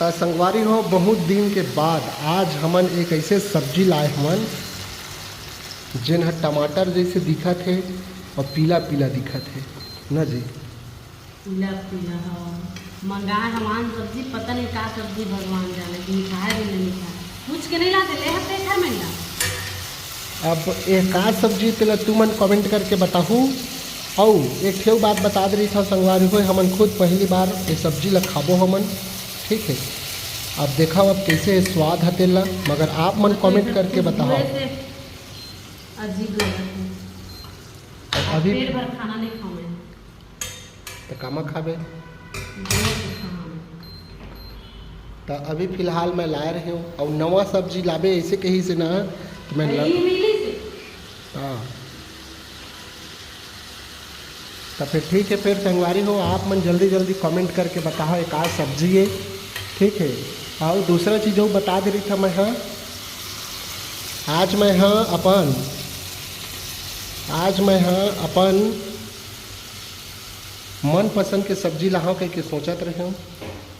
तो संगवारी हो, बहुत दिन के बाद आज हमन एक ऐसे सब्जी लाए हमन जिन टमाटर जैसे दिखत है और पीला पीला दिखत है न जी। पीला पीला हो मंगाए हमान सब्जी, पता नहीं का सब्जी भगवान जाने, खाए भी नहीं खाए, पूछ के नहीं लाते ले हते घर में ला। अब एक का सब्जी तेला तू मन कमेंट करके बताहूँ। और एक ठेव बात बता दे रही था संगवारी हो, हमन खुद पहली बार ये सब्जी ला खाबो हमन, ठीक है। अब देखा अब कैसे स्वाद है तेला, मगर आप मन कमेंट करके बताओ। अजीब लगा है। अभी पेट भर खाना नहीं खाऊं मैं तो कामा खाबे। हाँ। तो अभी फिलहाल मैं ला रही हूँ और नवा सब्जी लाबे ऐसे कहीं से ना तो मैं मिली से हाँ। तो फिर ठीक है, फिर संगवारी हो आप मन जल्दी जल्दी कमेंट करके बताओ एक आज सब्जी है, ठीक है। और दूसरा चीज़ वो बता दे रही था मैं, हाँ आज मैं अपन मन पसंद के सब्जी लाओ कह के सोचत रहे हूँ,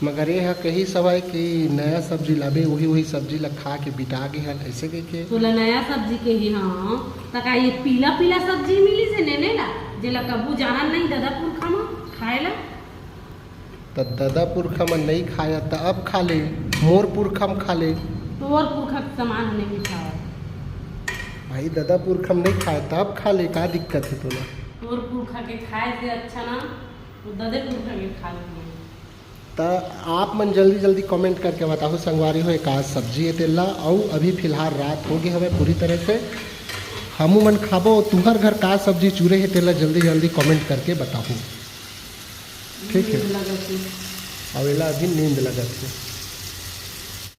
मगर ये है कही सवाई कि नया सब्जी लाबे वही सब्जी ला खा के बिटा गई है ऐसे कह के। तो नया सब्जी के ही हाँ तका ये पीला पीला सब्जी मिली से ने ला जेला कबू जाना नहीं दादापुर खामा खाए ला। तो दादापुर खम नहीं खाया तो अब खा ले, मोर पुरखा में खा ले। तो और पुरखा के सामान हमें भी खावा भाई दादापुर खम नहीं खाया तो अब खा ले, का दिक्कत है तोला। और पुरखा के खाए से अच्छा ना तो दादे पुरखा के खा ले। तो आप मन जल्दी जल्दी कमेंट करके बताओ संगवारी हो एक आज सब्जी है तेला। और अभी फिलहाल रात हो गई हमें पूरी तरह से, हमू मन खाबो। तुहर घर का सब्जी चूरे है तेला जल्दी जल्दी कमेंट करके बताओ, ठीक है। और एला अभी नींद लगत है।